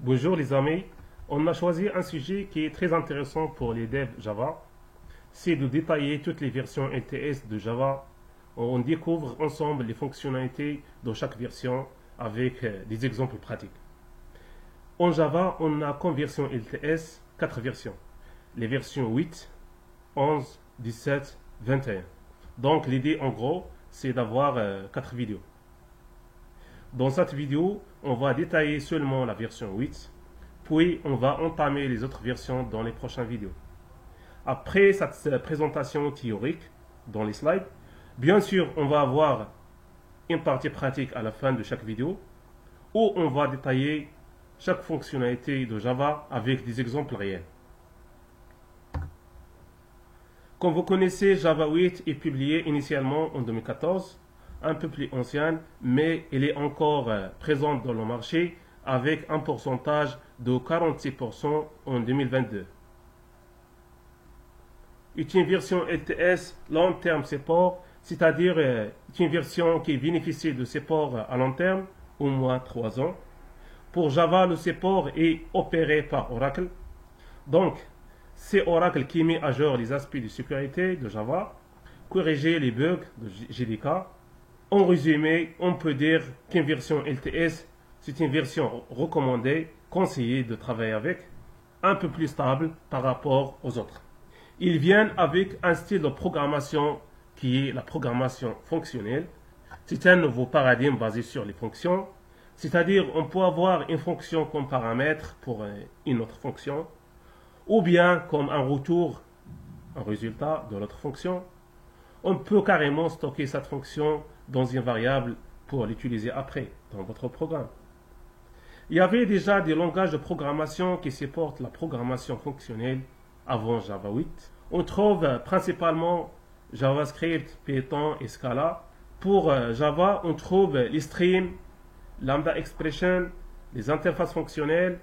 Bonjour les amis, on a choisi un sujet qui est très intéressant pour les devs Java, c'est de détailler toutes les versions LTS de Java. On découvre ensemble les fonctionnalités de chaque version avec des exemples pratiques. En Java, on a comme version LTS 4 versions. Les versions 8, 11, 17, 21. Donc l'idée en gros, c'est d'avoir 4 vidéos. Dans cette vidéo, on va détailler seulement la version 8, puis on va entamer les autres versions dans les prochaines vidéos. Après cette présentation théorique dans les slides, bien sûr, on va avoir une partie pratique à la fin de chaque vidéo, où on va détailler chaque fonctionnalité de Java avec des exemples réels. Comme vous connaissez, Java 8 est publié initialement en 2014, un peu plus ancienne, mais elle est encore présente dans le marché avec un pourcentage de 46% en 2022. C'est une version LTS long terme support, c'est-à-dire une version qui bénéficie de support à long terme, au moins 3 ans. Pour Java, le support est opéré par Oracle. Donc, c'est Oracle qui met à jour les aspects de sécurité de Java, corriger les bugs de JDK. En résumé, on peut dire qu'une version LTS, c'est une version recommandée, conseillée de travailler avec, un peu plus stable par rapport aux autres. Ils viennent avec un style de programmation qui est la programmation fonctionnelle. C'est un nouveau paradigme basé sur les fonctions, c'est-à-dire on peut avoir une fonction comme paramètre pour une autre fonction, ou bien comme un retour, un résultat de l'autre fonction. On peut carrément stocker cette fonction dans une variable pour l'utiliser après dans votre programme. Il y avait déjà des langages de programmation qui supportent la programmation fonctionnelle avant Java 8. On trouve principalement JavaScript, Python et Scala. Pour Java, on trouve les streams, Lambda Expression, les interfaces fonctionnelles.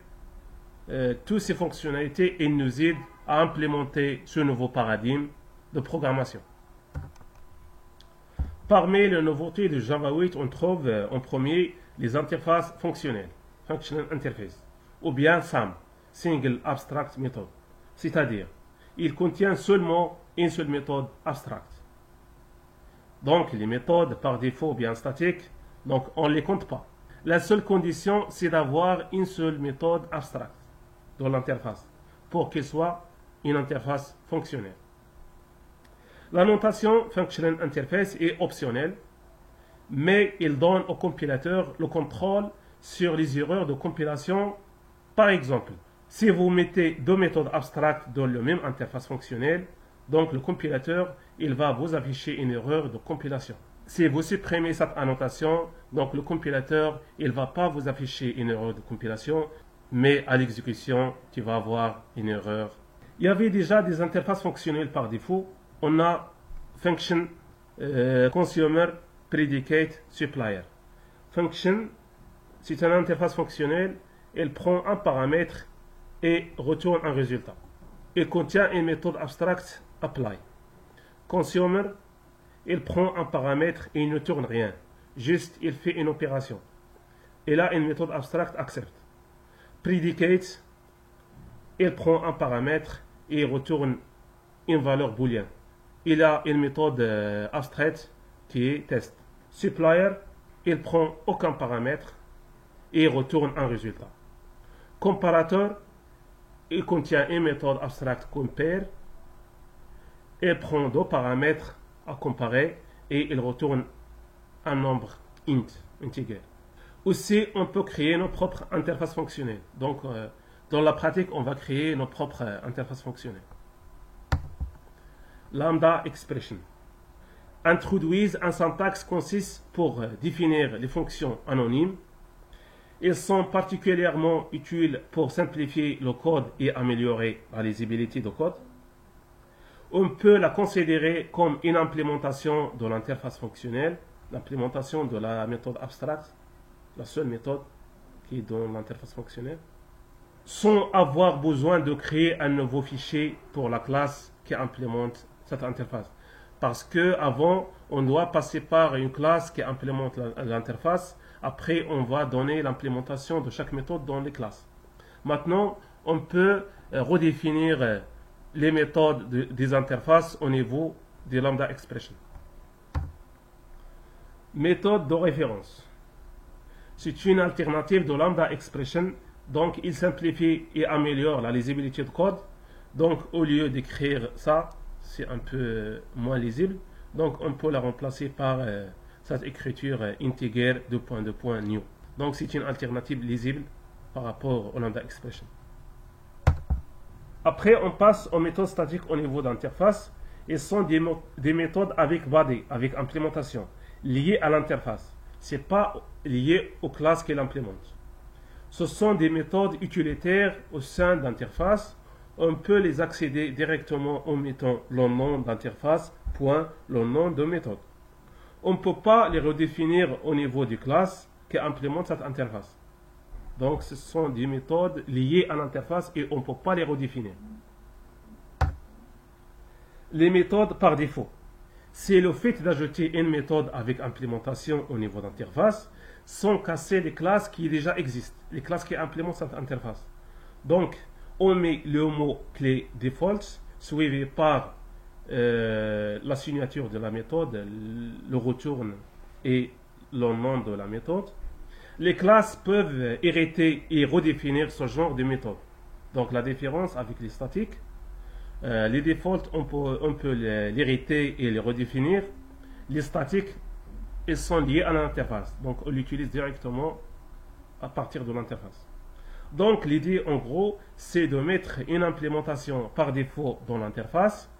Toutes ces fonctionnalités nous aident à implémenter ce nouveau paradigme de programmation. Parmi les nouveautés de Java 8, on trouve en premier les interfaces fonctionnelles, Functional Interface, ou bien SAM, Single Abstract Method, c'est-à-dire, il contient seulement une seule méthode abstracte. Donc, les méthodes par défaut bien statiques, donc on ne les compte pas. La seule condition, c'est d'avoir une seule méthode abstracte dans l'interface, pour qu'elle soit une interface fonctionnelle. La notation Functional Interface est optionnelle, mais il donne au compilateur le contrôle sur les erreurs de compilation. Par exemple, si vous mettez deux méthodes abstractes dans la même interface fonctionnelle, donc le compilateur il va vous afficher une erreur de compilation. Si vous supprimez cette annotation, donc le compilateur il ne va pas vous afficher une erreur de compilation, mais à l'exécution, tu vas avoir une erreur. Il y avait déjà des interfaces fonctionnelles par défaut. On a Function Consumer Predicate Supplier. Function, c'est une interface fonctionnelle. Elle prend un paramètre et retourne un résultat. Elle contient une méthode abstracte Apply. Consumer, il prend un paramètre et il ne tourne rien. Juste, il fait une opération. Il a une méthode abstracte Accept. Predicate, il prend un paramètre et il retourne une valeur booléenne. Il a une méthode abstraite qui est test. Supplier, il prend aucun paramètre et il retourne un résultat. Comparateur, il contient une méthode abstracte compare. Il prend deux paramètres à comparer et il retourne un nombre int, integer. Aussi, on peut créer nos propres interfaces fonctionnelles. Donc, dans la pratique, on va créer nos propres interfaces fonctionnelles. Lambda Expression introduisent un syntaxe consiste pour définir les fonctions anonymes. Ils sont particulièrement utiles pour simplifier le code et améliorer la lisibilité du code. On peut la considérer comme une implémentation de l'interface fonctionnelle, l'implémentation de la méthode abstracte, la seule méthode qui est dans l'interface fonctionnelle, sans avoir besoin de créer un nouveau fichier pour la classe qui implémente cette interface. Parce que avant, on doit passer par une classe qui implémente l'interface. Après, on va donner l'implémentation de chaque méthode dans les classes. Maintenant, on peut redéfinir les méthodes des interfaces au niveau des lambda expression. Méthode de référence. C'est une alternative de lambda expression, donc il simplifie et améliore la lisibilité de code. Donc au lieu d'écrire ça, c'est un peu moins lisible, donc on peut la remplacer par cette écriture integer new. Donc c'est une alternative lisible par rapport au lambda expression. Après on passe aux méthodes statiques au niveau d'interface. Elles sont des méthodes avec body, avec implémentation, liées à l'interface. Ce n'est pas lié aux classes qu'elle implémente. Ce sont des méthodes utilitaires au sein d'interface. On peut les accéder directement en mettant le nom d'interface, le nom de méthode. On ne peut pas les redéfinir au niveau des classes qui implémentent cette interface. Donc ce sont des méthodes liées à l'interface et on ne peut pas les redéfinir. Les méthodes par défaut. C'est le fait d'ajouter une méthode avec implémentation au niveau d'interface sans casser les classes qui déjà existent, les classes qui implémentent cette interface. Donc, on met le mot-clé default suivi par la signature de la méthode, le return et le nom de la méthode. Les classes peuvent hériter et redéfinir ce genre de méthode. Donc, la différence avec les statiques, les defaults, on peut l'hériter et les redéfinir. Les statiques, ils sont liés à l'interface. Donc, on l'utilise directement à partir de l'interface. Donc, l'idée, en gros, c'est de mettre une implémentation par défaut dans l'interface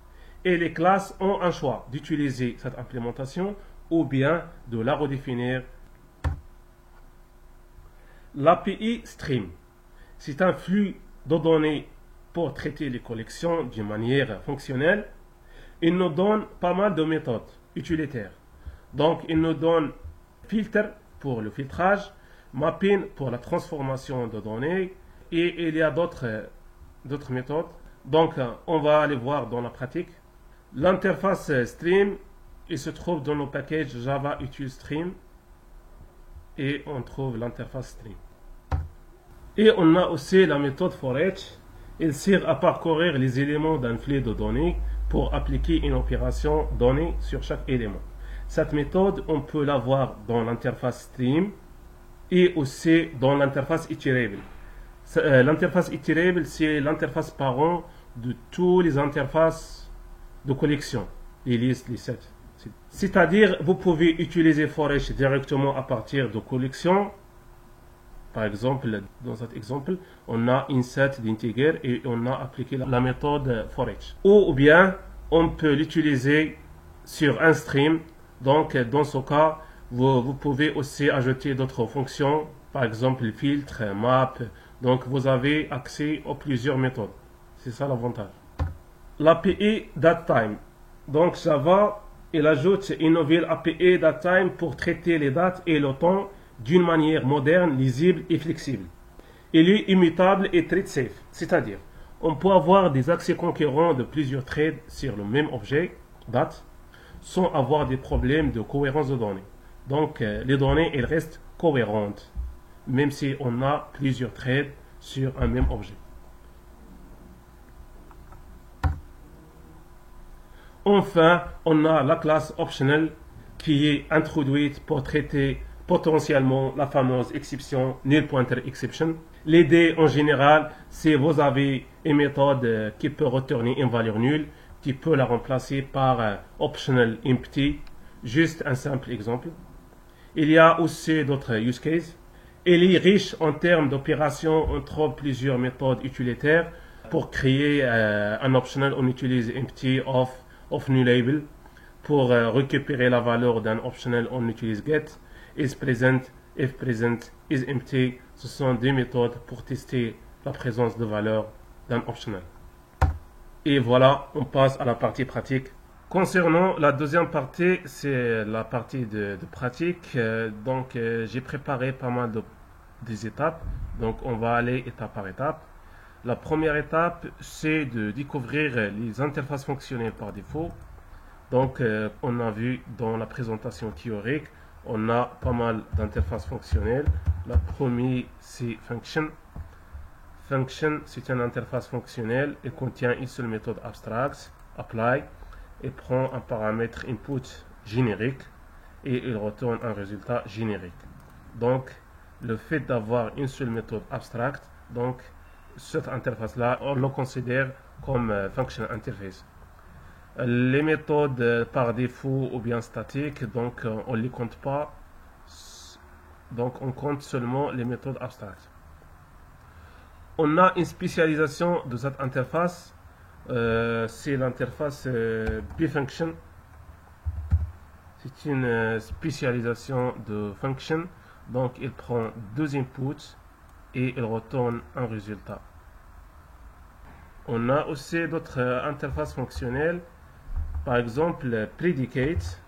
et les classes ont un choix d'utiliser cette implémentation ou bien de la redéfinir. L'API Stream, c'est un flux de données pour traiter les collections d'une manière fonctionnelle. Il nous donne pas mal de méthodes utilitaires. Donc, il nous donne filter pour le filtrage, mapping pour la transformation de données, et il y a d'autres méthodes. Donc, on va aller voir dans la pratique. L'interface Stream, il se trouve dans le package Java Util Stream, et on trouve l'interface Stream. Et on a aussi la méthode forEach. Elle sert à parcourir les éléments d'un flux de données pour appliquer une opération donnée sur chaque élément. Cette méthode, on peut la voir dans l'interface Stream et aussi dans l'interface Iterable. L'interface Iterable, c'est l'interface parent de toutes les interfaces de collection, les listes, les sets. C'est-à-dire, vous pouvez utiliser forEach directement à partir de collections. Par exemple, dans cet exemple, on a insert d'integer et on a appliqué la méthode forEach. Ou bien, on peut l'utiliser sur un stream. Donc, dans ce cas, vous pouvez aussi ajouter d'autres fonctions, par exemple filtre, map. Donc, vous avez accès aux plusieurs méthodes. C'est ça l'avantage. L'API datetime. Donc, Java, il ajoute une nouvelle API datetime pour traiter les dates et le temps d'une manière moderne, lisible et flexible. Il est immutable et thread safe, c'est-à-dire on peut avoir des accès concurrents de plusieurs threads sur le même objet, date, sans avoir des problèmes de cohérence de données. Donc les données, elles restent cohérentes, même si on a plusieurs threads sur un même objet. Enfin, on a la classe optional qui est introduite pour traiter potentiellement la fameuse exception null pointer exception. L'idée en général, c'est vous avez une méthode qui peut retourner une valeur nulle, qui peut la remplacer par optional empty, juste un simple exemple. Il y a aussi d'autres use cases. Il est riche en termes d'opérations. On trouve plusieurs méthodes utilitaires. Pour créer un optional, on utilise empty, off nullable. Pour récupérer la valeur d'un optional, on utilise get. Is present, if present, is empty. Ce sont des méthodes pour tester la présence de valeur d'un optional. Et voilà, on passe à la partie pratique. Concernant la deuxième partie, c'est la partie de pratique. Donc, j'ai préparé pas mal des étapes. Donc, on va aller étape par étape. La première étape, c'est de découvrir les interfaces fonctionnelles par défaut. Donc, on a vu dans la présentation théorique, on a pas mal d'interfaces fonctionnelles. La première, c'est function. Function, c'est une interface fonctionnelle. Il contient une seule méthode abstract, apply, et prend un paramètre input générique et il retourne un résultat générique. Donc, le fait d'avoir une seule méthode abstract, donc cette interface-là, on le considère comme function interface. Les méthodes par défaut ou bien statiques, donc on ne les compte pas, donc on compte seulement les méthodes abstractes. On a une spécialisation de cette interface, c'est l'interface bfunction. C'est une spécialisation de function, donc il prend deux inputs et il retourne un résultat. On a aussi d'autres interfaces fonctionnelles, par exemple predicate.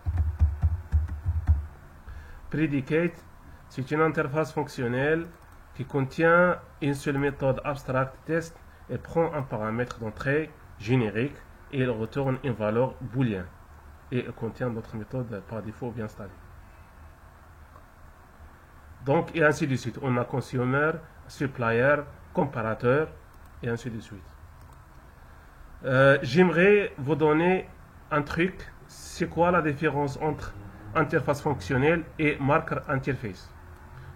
Predicate, c'est une interface fonctionnelle qui contient une seule méthode abstract test et prend un paramètre d'entrée générique et il retourne une valeur booléenne. Et il contient d'autres méthodes par défaut bien installées. Donc, et ainsi de suite. On a consumer, supplier, comparateur, et ainsi de suite. J'aimerais vous donner un truc. C'est quoi la différence entre interface fonctionnelle et marker interface?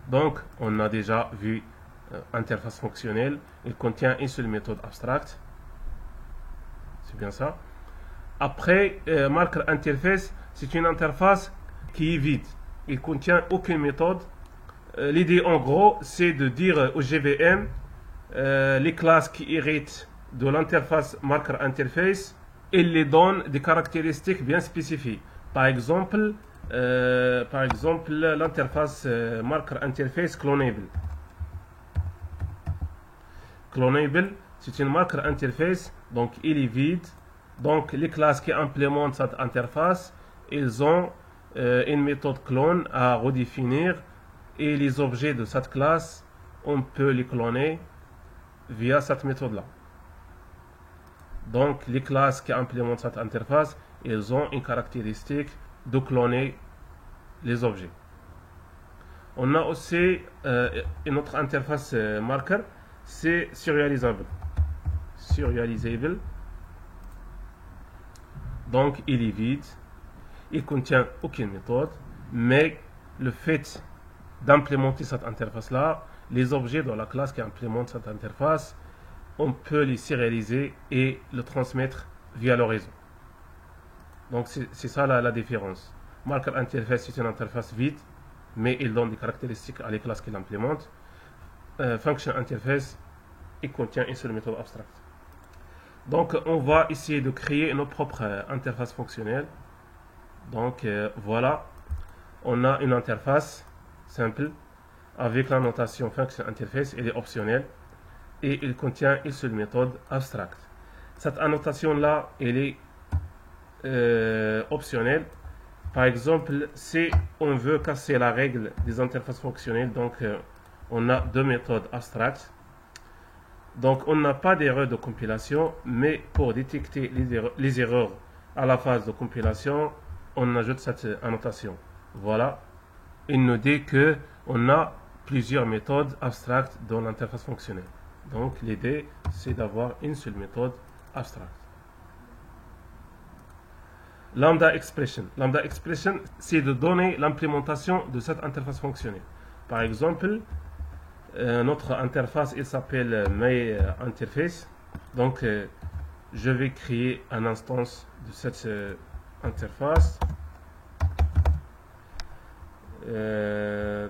Donc, on a déjà vu interface fonctionnelle. Il contient une seule méthode abstracte. C'est bien ça. Après, marker interface, c'est une interface qui est vide. Il ne contient aucune méthode. L'idée, en gros, c'est de dire au JVM les classes qui héritent de l'interface marker interface, il les donne des caractéristiques bien spécifiques. Par exemple, l'interface marker interface clonable. Clonable, c'est une marker interface, donc il est vide. Donc les classes qui implémentent cette interface, ils ont une méthode clone à redéfinir et les objets de cette classe, on peut les cloner via cette méthode-là. Donc les classes qui implémentent cette interface, ils ont une caractéristique de cloner les objets. On a aussi une autre interface marker, c'est serializable. Serializable. Donc il est vide, il ne contient aucune méthode, mais le fait d'implémenter cette interface-là, les objets de la classe qui implémente cette interface, on peut les sérialiser et le transmettre via le réseau. Donc c'est ça la différence. Marker interface, c'est une interface vide, mais il donne des caractéristiques à les classes qu'il implémente. Function interface, il contient une seule méthode abstracte. Donc on va essayer de créer notre propre interface fonctionnelle. Donc voilà, on a une interface simple avec la notation function interface, elle est optionnelle et il contient une seule méthode abstracte. Cette annotation là, elle est optionnelle. Par exemple, si on veut casser la règle des interfaces fonctionnelles, donc on a deux méthodes abstractes. Donc on n'a pas d'erreur de compilation, mais pour détecter les erreurs à la phase de compilation, on ajoute cette annotation. Voilà, il nous dit que on a plusieurs méthodes abstractes dans l'interface fonctionnelle. Donc l'idée, c'est d'avoir une seule méthode abstracte. Lambda expression. Lambda expression, c'est de donner l'implémentation de cette interface fonctionnelle. Par exemple, notre interface, il s'appelle myInterface. Donc, je vais créer un instance de cette interface. Je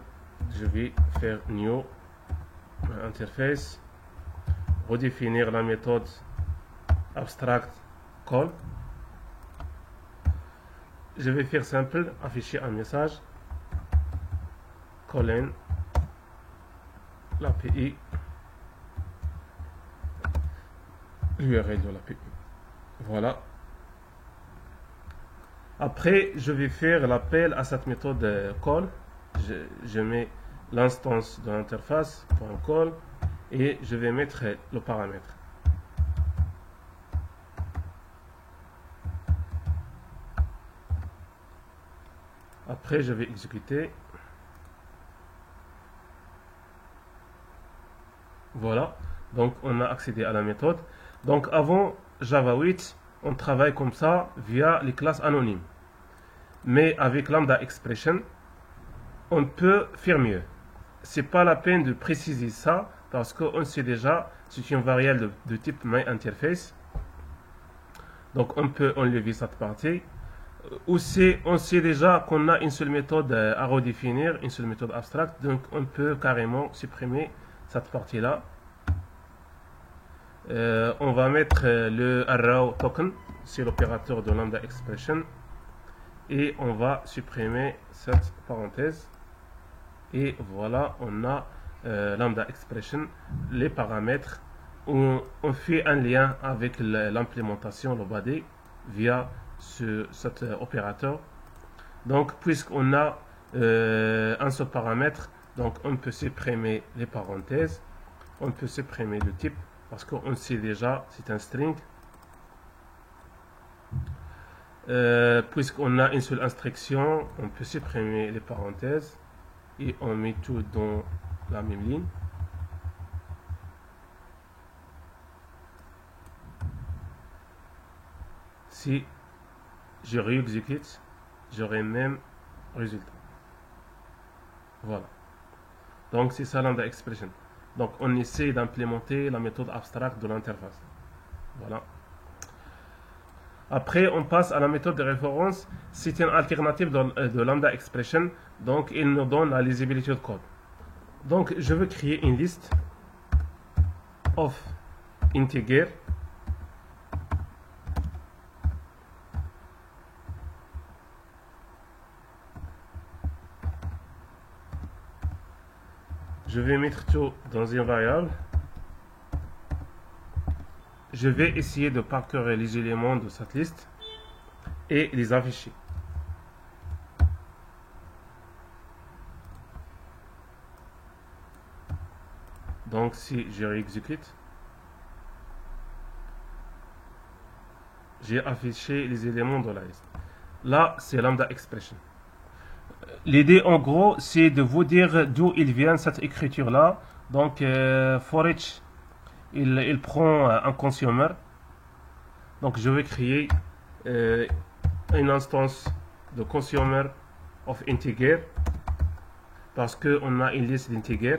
vais faire new interface, redéfinir la méthode abstract call. Je vais faire simple, afficher un message colon l'API, l'URL de l'API. Voilà. Après, je vais faire l'appel à cette méthode call. Je mets l'instance de l'interface .call et je vais mettre le paramètre. Après, je vais exécuter. Voilà. Donc on a accédé à la méthode. Donc avant Java 8, on travaille comme ça via les classes anonymes. Mais avec Lambda Expression, on peut faire mieux. C'est pas la peine de préciser ça parce qu'on sait déjà c'est une variable de type myInterface. Donc on peut enlever cette partie. On sait déjà qu'on a une seule méthode à redéfinir, une seule méthode abstracte. Donc on peut carrément supprimer cette partie-là. On va mettre le arrow token, c'est l'opérateur de Lambda Expression. Et on va supprimer cette parenthèse. Et voilà, on a Lambda Expression, les paramètres. On fait un lien avec l'implémentation, le body, via cet opérateur. Donc, puisqu'on a un seul paramètre, donc on peut supprimer les parenthèses, on peut supprimer le type, parce qu'on sait déjà c'est un string. Puisqu'on a une seule instruction, on peut supprimer les parenthèses et on met tout dans la même ligne. Si je réexécute, j'aurai même résultat. Voilà. Donc c'est ça Lambda Expression. Donc on essaie d'implémenter la méthode abstracte de l'interface. Voilà. Après, on passe à la méthode de référence. C'est une alternative de Lambda Expression. Donc, il nous donne la lisibilité de code. Donc, je veux créer une liste of integer. Je vais mettre tout dans une variable. Je vais essayer de parcourir les éléments de cette liste et les afficher. Donc si je réexécute, j'ai affiché les éléments de la liste. Là, c'est Lambda Expression. L'idée en gros, c'est de vous dire d'où il vient cette écriture-là. Donc for each, il prend un consumer. Donc je vais créer une instance de consumer of integer parce qu'on a une liste d'integer.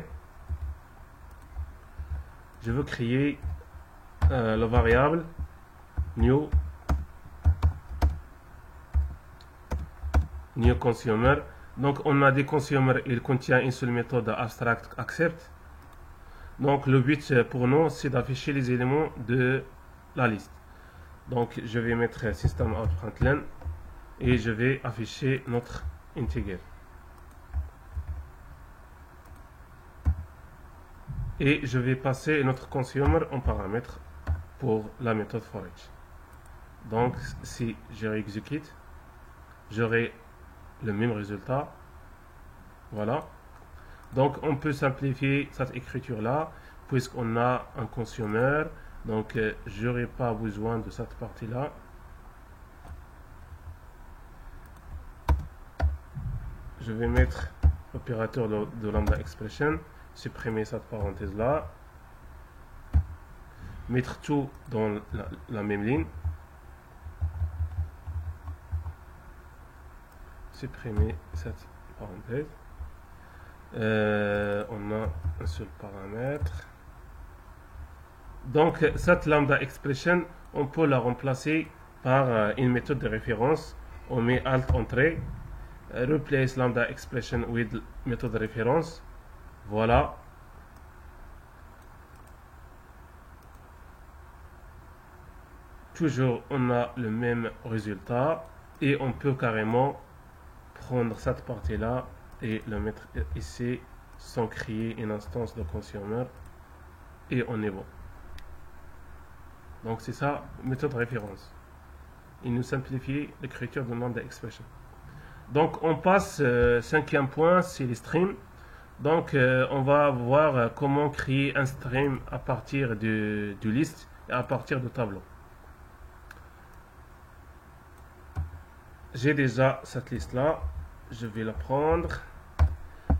Je veux créer la variable new consumer. Donc on a des consommateurs, il contient une seule méthode abstract accept. Donc le but pour nous c'est d'afficher les éléments de la liste. Donc je vais mettre system out println et je vais afficher notre integer. Et je vais passer notre consumer en paramètre pour la méthode for each. Donc si je réexécute, j'aurai le même résultat. Voilà. Donc on peut simplifier cette écriture là puisqu'on a un consumer. Donc j'aurai pas besoin de cette partie là. Je vais mettre l'opérateur de Lambda Expression, supprimer cette parenthèse là, mettre tout dans la même ligne, supprimer cette parenthèse. On a un seul paramètre. Donc cette Lambda Expression, on peut la remplacer par une méthode de référence. On met Alt Entrée, replace Lambda Expression with méthode de référence. Voilà. Toujours on a le même résultat et on peut carrément prendre cette partie là et le mettre ici sans créer une instance de consumer et on est bon. Donc c'est ça, méthode de référence. Il nous simplifie l'écriture de Lambda Expression. Donc on passe, cinquième point, c'est les streams. Donc on va voir comment créer un stream à partir du liste et à partir de tableau. J'ai déjà cette liste là, je vais la prendre.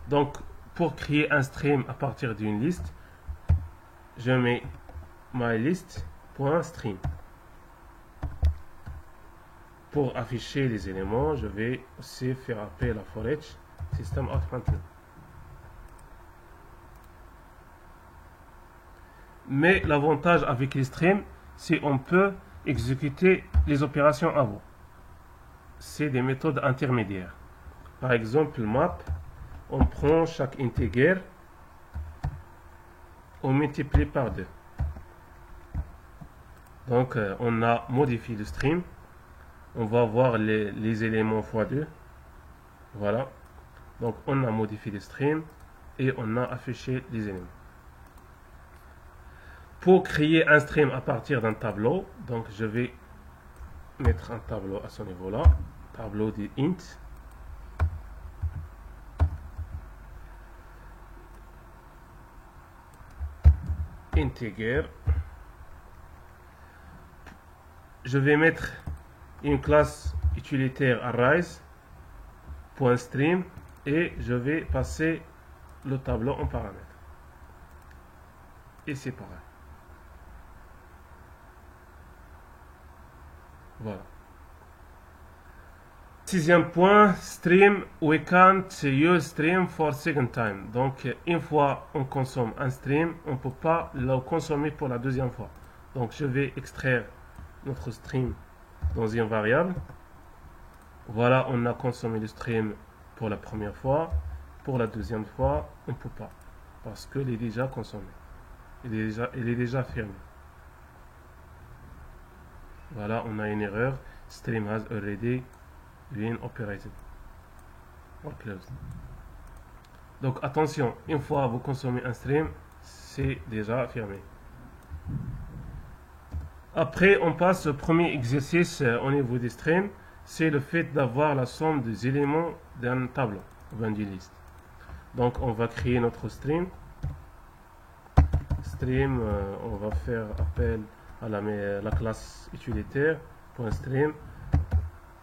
Donc pour créer un stream à partir d'une liste, je mets mylist.stream. Pour afficher les éléments, je vais aussi faire appel à for each system out. Mais l'avantage avec les streams, c'est qu'on peut exécuter les opérations avant. C'est des méthodes intermédiaires. Par exemple, map, on prend chaque integer, on multiplie par 2. Donc, on a modifié le stream. On va voir les éléments x2. Voilà. Donc, on a modifié le stream et on a affiché les éléments. Pour créer un stream à partir d'un tableau, donc je vais mettre un tableau à ce niveau-là. Tableau de int. Integer. Je vais mettre une classe utilitaire arrays.stream et je vais passer le tableau en paramètre. Et c'est pareil. Voilà. Sixième point, stream, we can't use stream for second time. Donc, une fois on consomme un stream, on ne peut pas le consommer pour la deuxième fois. Donc, je vais extraire notre stream dans une variable. Voilà, on a consommé le stream pour la première fois. Pour la deuxième fois, on ne peut pas. Parce qu'il est déjà consommé. Il est déjà fermé. Voilà, on a une erreur. Stream has already been operated or closed. Donc attention, une fois vous consommez un stream, c'est déjà fermé. Après, on passe au premier exercice au niveau des streams. C'est le fait d'avoir la somme des éléments d'un tableau, ou d'une liste. Donc on va créer notre stream. Stream, on va faire appel à la classe utilitaire .stream.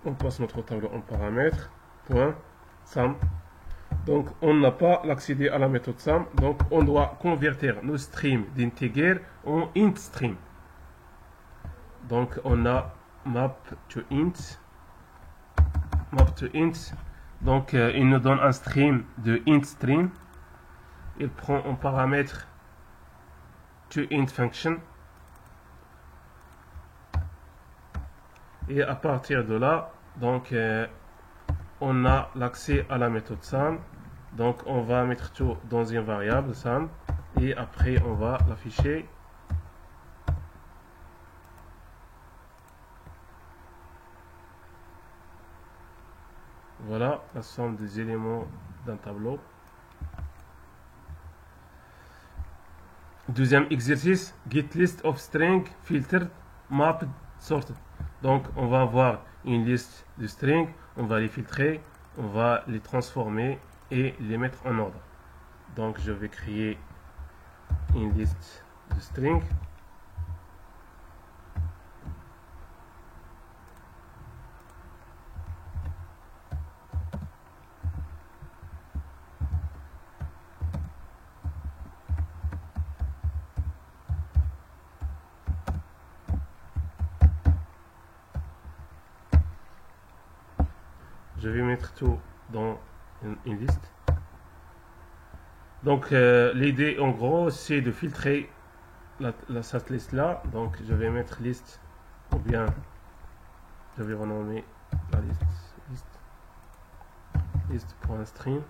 On passe notre tableau en paramètre .sum. Donc on n'a pas l'accéder à la méthode sum, donc on doit convertir nos streams d'integer en int stream. Donc on a map to int. Donc il nous donne un stream de int stream. Il prend en paramètre to int function. Et à partir de là, donc on a l'accès à la méthode sum. Donc on va mettre tout dans une variable sum et après on va l'afficher. Voilà la somme des éléments d'un tableau. Deuxième exercice, get list of string filtered mapped sorted. Donc on va avoir une liste de strings, on va les filtrer, on va les transformer et les mettre en ordre. Donc je vais créer une liste de strings. Je vais mettre tout dans une liste. Donc l'idée en gros c'est de filtrer cette liste là. Donc je vais mettre liste ou bien je vais renommer la liste.stream.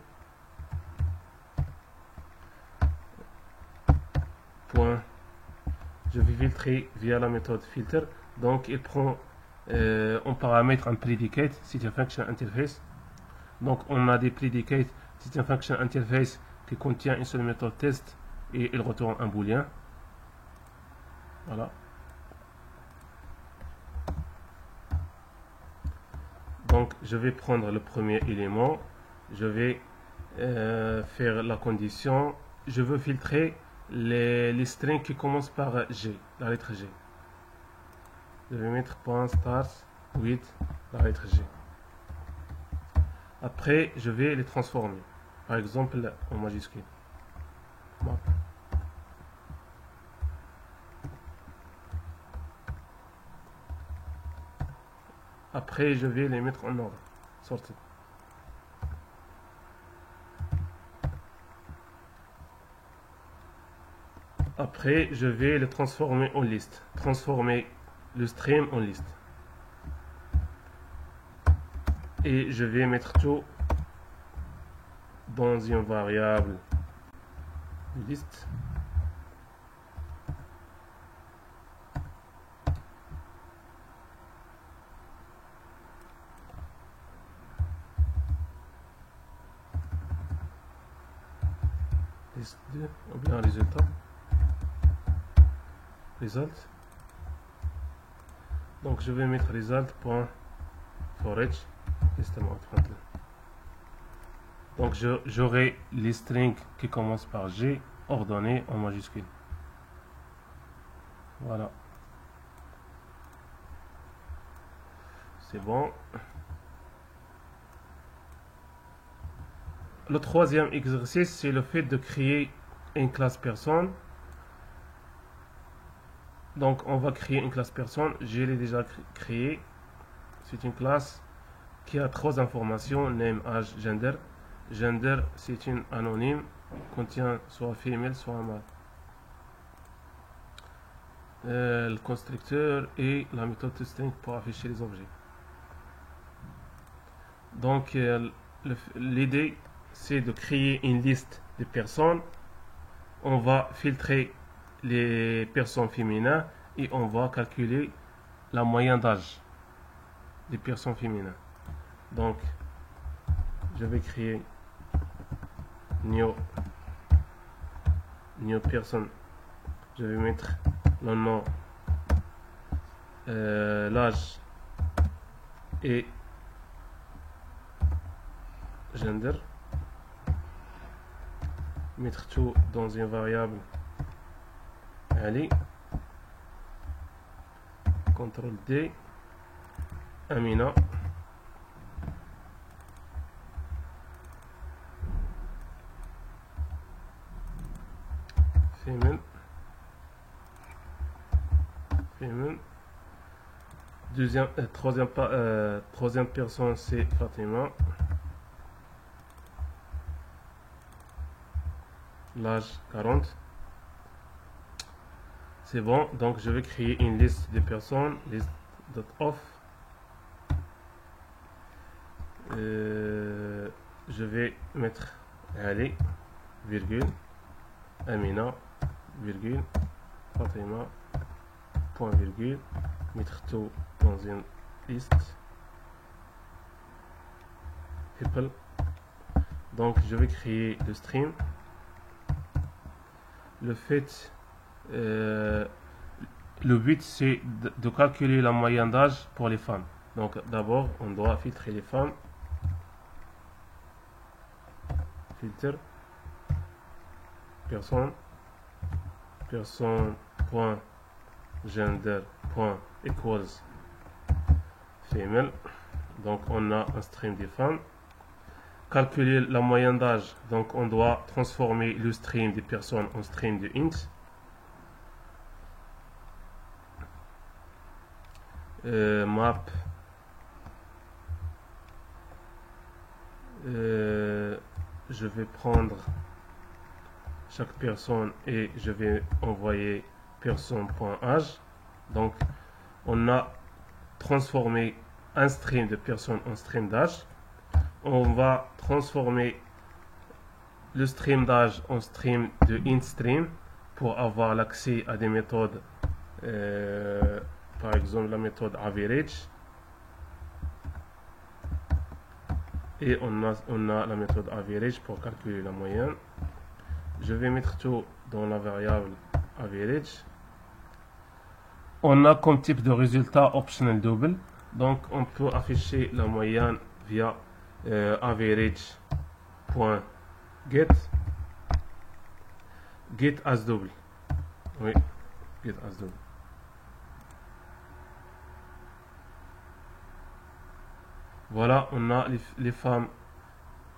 Je vais filtrer via la méthode filter. Donc il prend on paramètre un predicate, c'est un function interface. Donc on a des predicates, c'est un function interface qui contient une seule méthode test et il retourne un booléen. Voilà. Donc je vais prendre le premier élément, je vais faire la condition, je veux filtrer les strings qui commencent par G, la lettre G. Je vais mettre .start with la lettre G. Après, je vais les transformer. Par exemple, en majuscule. Map. Après, je vais les mettre en ordre. Sortez. Après, je vais le transformer en liste. Transformer le stream en liste. Et je vais mettre tout dans une variable liste. Liste 2, ou bien résultat. Result. Donc je vais mettre result.forEach. Donc j'aurai les strings qui commencent par G ordonnées en majuscule. Voilà. C'est bon. Le troisième exercice, c'est le fait de créer une classe personne. Donc on va créer une classe personne. Je l'ai déjà créée. C'est une classe qui a 3 informations, name, âge, gender. Gender, c'est une anonyme, contient soit femelle, soit mâle. Le constructeur et la méthode toString pour afficher les objets. Donc l'idée, c'est de créer une liste de personnes. On va filtrer les personnes féminines et on va calculer la moyenne d'âge des personnes féminines. Donc, je vais créer new person. Je vais mettre le nom, l'âge et gender. Mettre tout dans une variable. Allez. CTRL D. Amina. Female. Troisième personne, c'est Fatima. L'âge 40. C'est bon, donc je vais créer une liste de personnes, list.off. Je vais mettre Ali, virgule, Amina, virgule, Fatima, point virgule, mettre tout dans une liste. People. Donc je vais créer le stream. Le fait, le but c'est de calculer la moyenne d'âge pour les femmes. Donc d'abord on doit filtrer les femmes. Filtre personne point gender point equals female. Donc on a un stream des femmes. Calculer la moyenne d'âge, donc on doit transformer le stream des personnes en stream de int. Map je vais prendre chaque personne et je vais envoyer personne.âge. Donc on a transformé un stream de personne en stream d'âge. On va transformer le stream d'âge en stream de intStream pour avoir l'accès à des méthodes, par exemple la méthode average. Et on a la méthode average pour calculer la moyenne. Je vais mettre tout dans la variable average. On a comme type de résultat optional double. Donc on peut afficher la moyenne via average.get as double. Oui, get as double. Voilà, on a les femmes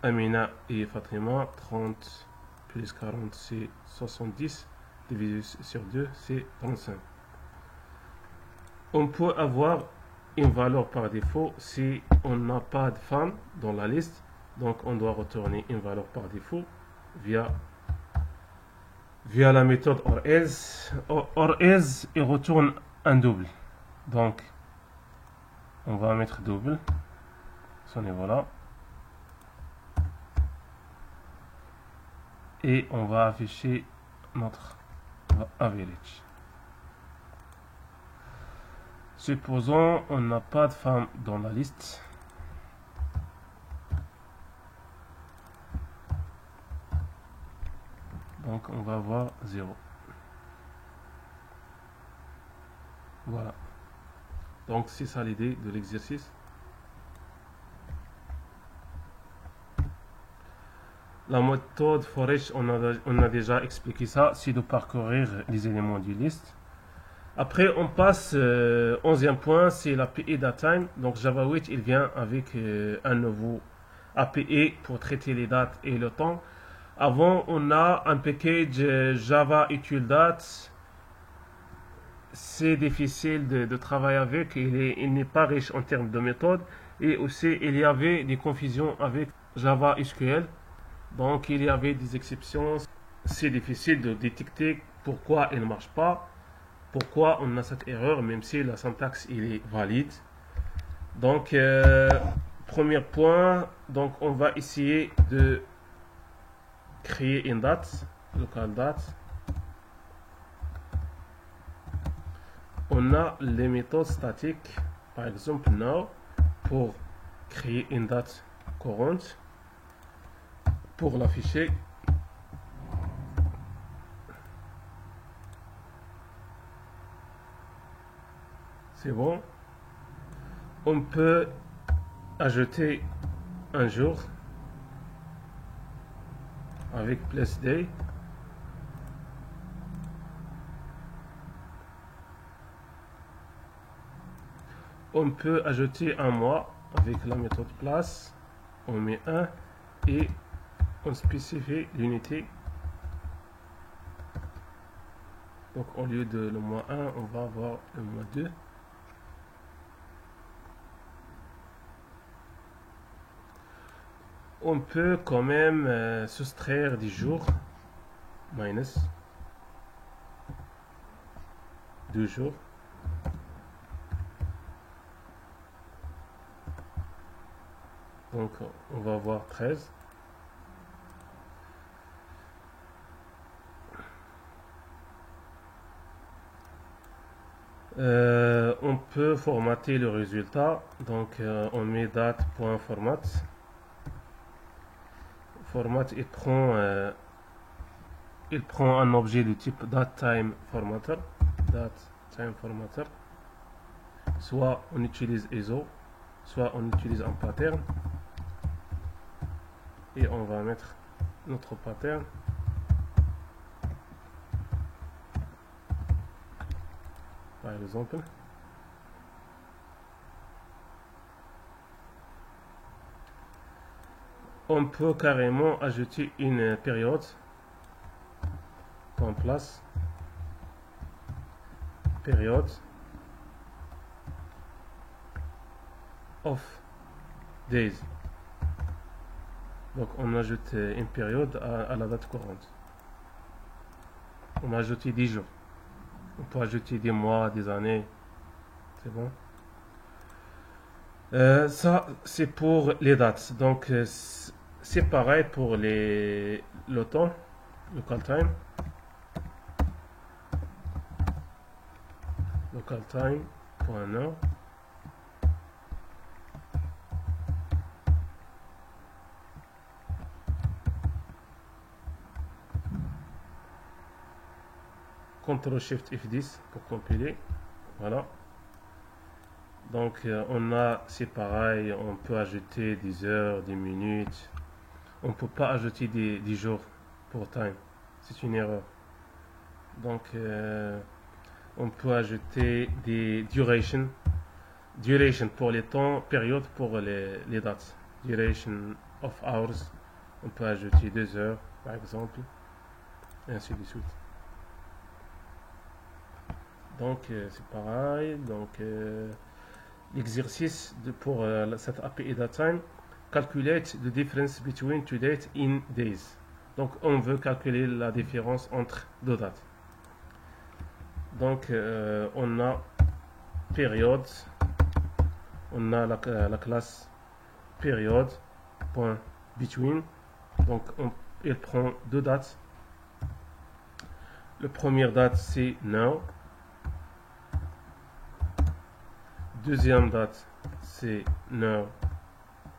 Amina et Fatima. 30 plus 40 c'est 70, divisé sur 2 c'est 35. On peut avoir une valeur par défaut si on n'a pas de femme dans la liste. Donc on doit retourner une valeur par défaut via la méthode OR-else. OR-else, il retourne un double. Donc on va mettre double ce niveau-là. Et on va afficher notre average. Supposons on n'a pas de femme dans la liste. Donc on va avoir 0. Voilà. Donc c'est ça l'idée de l'exercice. La méthode for each, on a déjà expliqué ça, c'est de parcourir les éléments du liste. Après on passe 11e point, c'est l'API Datetime. Donc Java 8 il vient avec un nouveau API pour traiter les dates et le temps. Avant on a un package Java UtilDate. C'est difficile de travailler avec, il n'est pas riche en termes de méthode. Et aussi il y avait des confusions avec Java SQL. Donc il y avait des exceptions. C'est difficile de détecter pourquoi il ne marche pas, pourquoi on a cette erreur, même si la syntaxe il est valide. Donc premier point, donc on va essayer de créer une date, local date. On a les méthodes statiques, par exemple now, pour créer une date courante. Pour l'afficher, c'est bon. On peut ajouter un jour avec place day. On peut ajouter un mois avec la méthode place. On met 1 et on spécifie l'unité. Donc au lieu de le mois 1, on va avoir le mois 2. On peut quand même soustraire des jours, minus 2 jours. Donc on va avoir 13. On peut formater le résultat. Donc on met date.format. Format il prend un objet de type datetime_formatter. Datetime_formatter. Soit on utilise ISO, soit on utilise un pattern. Et on va mettre notre pattern. Par exemple. On peut carrément ajouter une période en place. Période of days. Donc on ajoute une période à la date courante. On a ajouté 10 jours. On peut ajouter des mois, des années. C'est bon. Ça c'est pour les dates. Donc c'est pareil pour le temps, local time. Local time pour un heure. CTRL SHIFT F10 pour compiler. Voilà. Donc on a, c'est pareil, on peut ajouter des heures, des minutes. On ne peut pas ajouter des jours pour time. C'est une erreur. Donc on peut ajouter des duration. Duration pour les temps, période pour les dates. Duration of hours. On peut ajouter 2 heures par exemple. Et ainsi de suite. Donc c'est pareil. Donc l'exercice pour cette API datetime. Calculate the difference between two dates in days. Donc on veut calculer la différence entre deux dates. Donc on a période, on a la classe période point between. Donc il prend deux dates. La première date c'est now. Deuxième date c'est now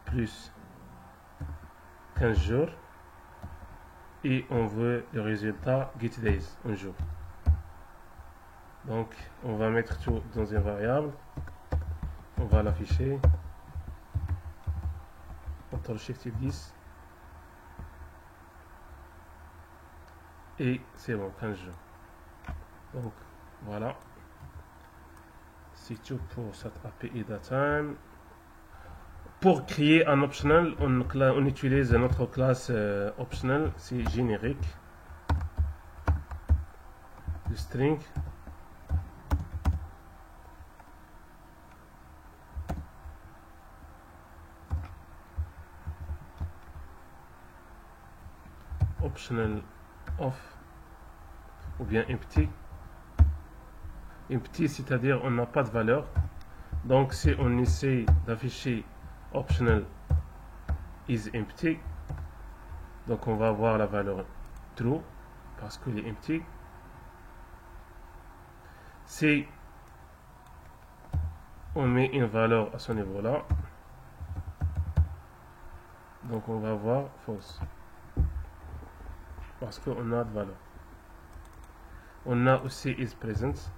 plus 15 jours. Et on veut le résultat getDays un jour. Donc on va mettre tout dans une variable. On va l'afficher. CTRL SHIFT 10. Et c'est bon, 15 jours. Donc voilà. C'est tout pour cette API datetime. Pour créer un optional, on utilise notre classe optional, c'est générique. Le string. Optional off ou bien empty. Empty, c'est-à-dire on n'a pas de valeur. Donc si on essaie d'afficher optional is empty, donc on va avoir la valeur true parce qu'il est empty. Si on met une valeur à ce niveau là, donc on va voir false parce qu'on a de valeur. On a aussi is present.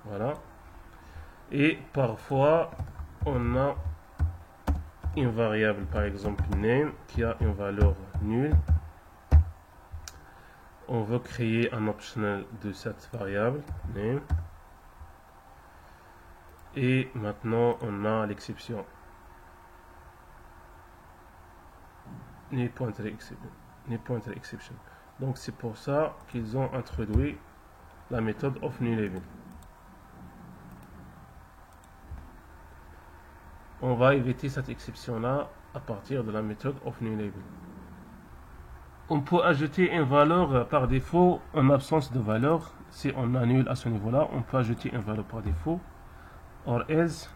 Voilà. Et parfois, on a une variable, par exemple name, qui a une valeur nulle. On veut créer un optional de cette variable name. Et maintenant, on a l'exception. Null pointer exception. Donc, c'est pour ça qu'ils ont introduit la méthode of new label. On va éviter cette exception-là à partir de la méthode of new label. On peut ajouter une valeur par défaut en absence de valeur. Si on a nul à ce niveau-là, on peut ajouter une valeur par défaut. Or else.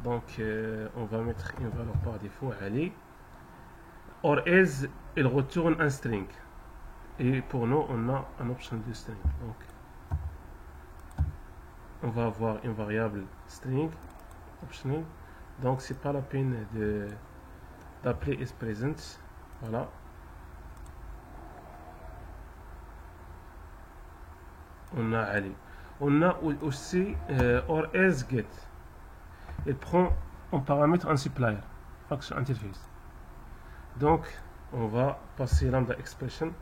Donc, on va mettre une valeur par défaut. Allez. Or else, il retourne un string. Et pour nous, on a un option de string. Donc, on va avoir une variable string optional. Donc c'est pas la peine d'appeler isPresent. Voilà. On a Ali. On a aussi or else get. Il prend en paramètre un supplier function interface. Donc on va passer lambda expression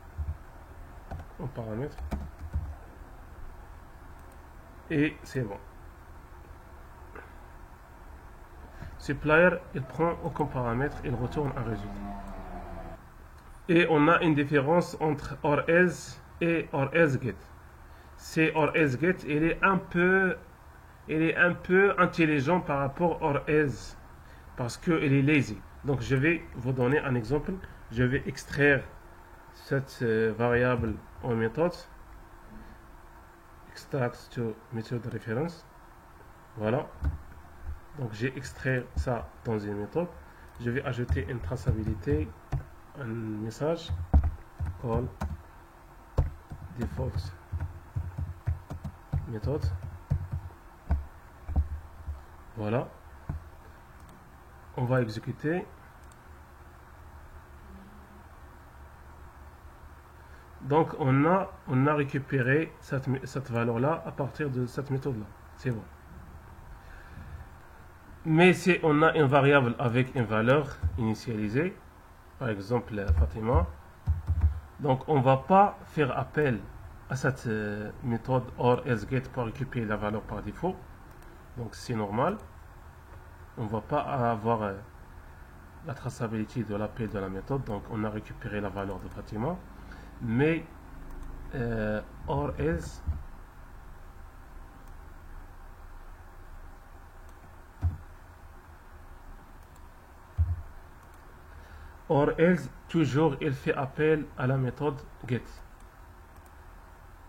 en paramètre et c'est bon. Supplier, il prend aucun paramètre, il retourne un résultat. Et on a une différence entre or else et or else get. C'est or else get, il est un peu intelligent par rapport or else parce qu'il est lazy. Donc je vais vous donner un exemple. Je vais extraire cette variable en méthode. Extract to method reference. Voilà. Donc j'ai extrait ça dans une méthode. Je vais ajouter une traçabilité, un message call default méthode. Voilà. On va exécuter. Donc on a récupéré cette valeur là à partir de cette méthode là. C'est bon. Mais si on a une variable avec une valeur initialisée, par exemple Fatima, donc on ne va pas faire appel à cette méthode or else get pour récupérer la valeur par défaut. Donc c'est normal. On ne va pas avoir la traçabilité de l'appel de la méthode. Donc on a récupéré la valeur de Fatima. mais or else toujours il fait appel à la méthode get,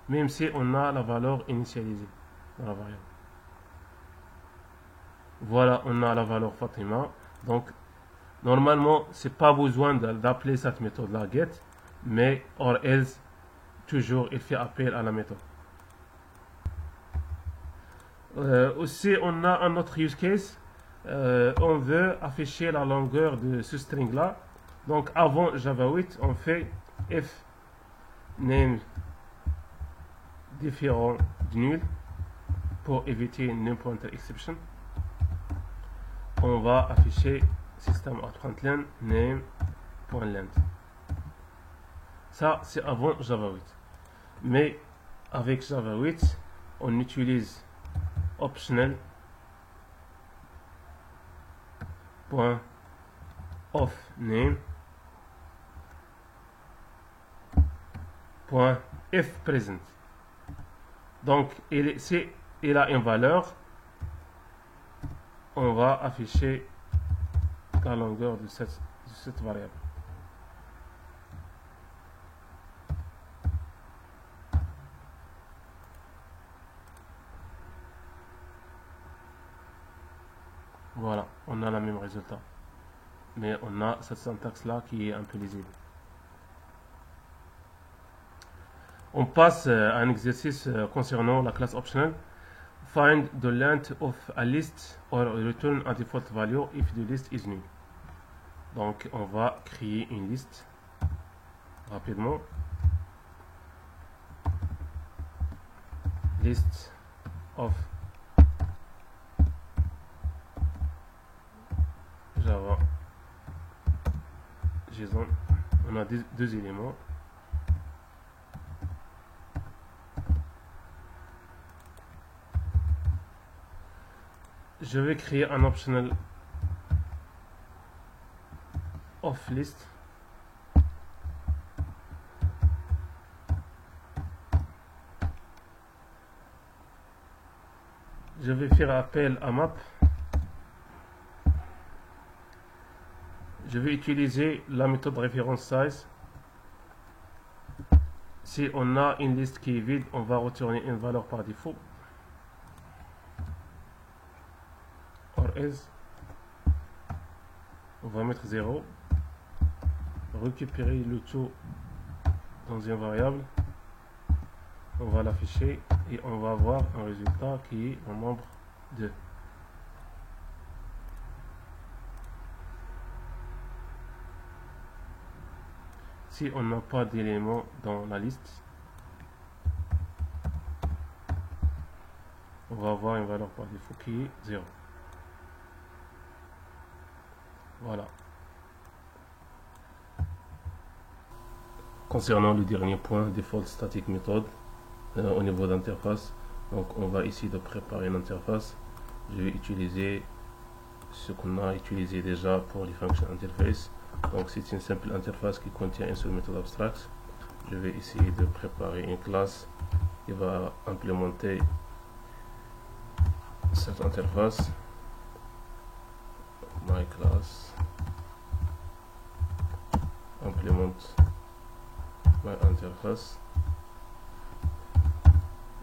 même si on a la valeur initialisée dans la variable. Voilà, on a la valeur Fatima. Donc normalement c'est pas besoin d'appeler cette méthode là get, mais or else toujours il fait appel à la méthode. Aussi on a un autre use case. On veut afficher la longueur de ce string là. Donc avant Java 8 on fait if name différent de nul pour éviter name pointer exception. On va afficher system.println name.length. Ça c'est avant Java 8, mais avec Java 8 on utilise optional .of name .if present. Donc si il a une valeur, on va afficher la longueur de cette variable. Voilà, on a le même résultat, mais on a cette syntaxe là qui est un peu lisible. On passe à un exercice concernant la classe optional. Find the length of a list or return a default value if the list is new. Donc on va créer une liste rapidement. List of Java JSON. On a deux éléments. Je vais créer un optional of list. Je vais faire appel à map. Je vais utiliser la méthode référence size. Si on a une liste qui est vide, on va retourner une valeur par défaut. Or is, on va mettre 0, récupérer le tout dans une variable, on va l'afficher et on va avoir un résultat qui est en nombre 2. Si on n'a pas d'éléments dans la liste, on va avoir une valeur par défaut qui est 0. Voilà. Concernant le dernier point, default static method au niveau d'interface, donc on va ici de préparer une interface. Je vais utiliser ce qu'on a utilisé déjà pour les functions interface. Donc c'est une simple interface qui contient une seule méthode abstract. Je vais essayer de préparer une classe qui va implémenter cette interface. My class implémente my interface.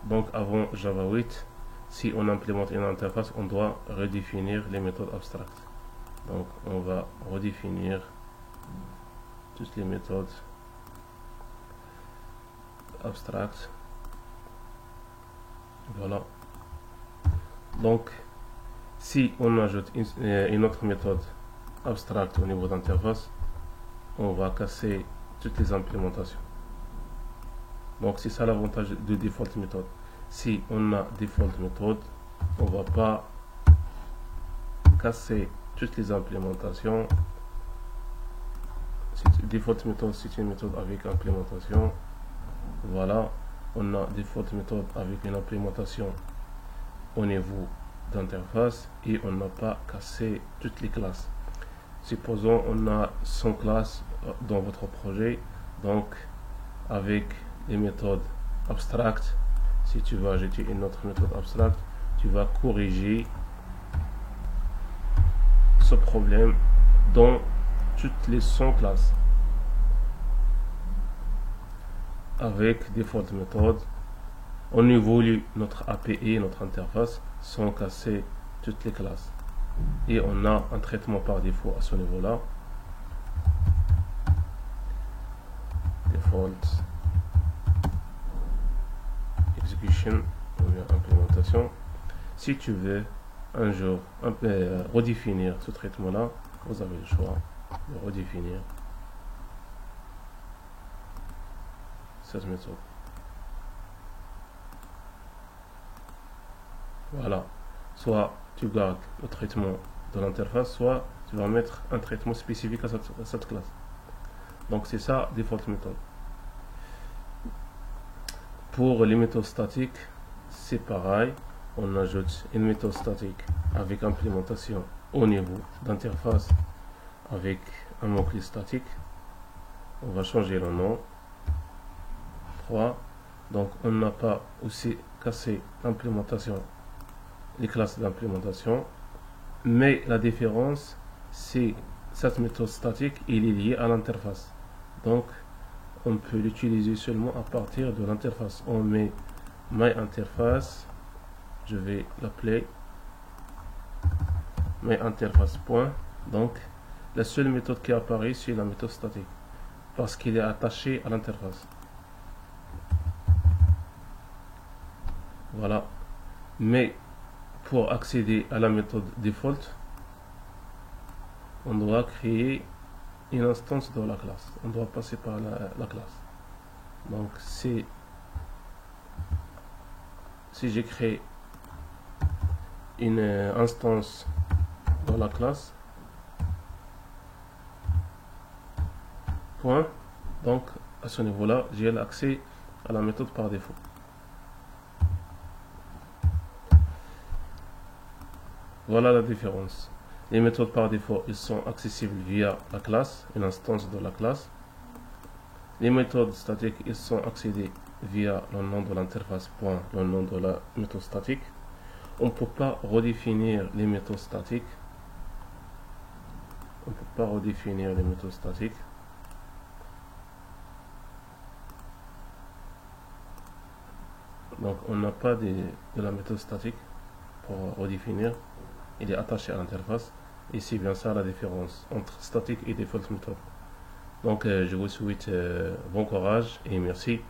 Donc avant Java 8, si on implémente une interface, on doit redéfinir les méthodes abstractes. Donc on va redéfinir toutes les méthodes abstractes. Voilà. Donc si on ajoute une autre méthode abstracte au niveau d'interface, on va casser toutes les implémentations. Donc c'est ça l'avantage de default méthode. Si on a default méthode, on va pas casser toutes les implémentations. Default méthode, c'est une méthode avec implémentation. Voilà, on a default méthode avec une implémentation au niveau d'interface et on n'a pas cassé toutes les classes. Supposons on a 100 classes dans votre projet, donc avec les méthodes abstractes. Si tu vas ajouter une autre méthode abstracte, tu vas corriger ce problème dans toutes les 100 classes avec default méthode. On évolue notre API, notre interface, sans casser toutes les classes. Et on a un traitement par défaut à ce niveau-là. Default execution ou bien implémentation. Si tu veux un jour redéfinir ce traitement-là, vous avez le choix de redéfinir cette méthode. Voilà. Soit tu gardes le traitement de l'interface, soit tu vas mettre un traitement spécifique à cette classe. Donc c'est ça, default méthode. Pour les méthodes statiques, c'est pareil. On ajoute une méthode statique avec implémentation au niveau d'interface avec un mot-clé statique. On va changer le nom. 3. Donc on n'a pas aussi cassé l'implémentation, les classes d'implémentation, mais la différence c'est cette méthode statique il est liée à l'interface, donc on peut l'utiliser seulement à partir de l'interface. On met myInterface, je vais l'appeler myInterface point. Donc la seule méthode qui apparaît c'est la méthode statique parce qu'il est attaché à l'interface. Voilà. Mais pour accéder à la méthode default, on doit créer une instance de la classe. On doit passer par la classe. Donc si j'ai créé une instance dans la classe, point, donc à ce niveau-là, j'ai l'accès à la méthode par défaut. Voilà la différence. Les méthodes par défaut, ils sont accessibles via la classe, une instance de la classe. Les méthodes statiques, ils sont accédés via le nom de l'interface, point, le nom de la méthode statique. On ne peut pas redéfinir les méthodes statiques. On ne peut pas redéfinir les méthodes statiques. Donc on n'a pas de la méthode statique pour redéfinir. Il est attaché à l'interface et c'est bien ça la différence entre statique et default méthode. Donc je vous souhaite bon courage et merci.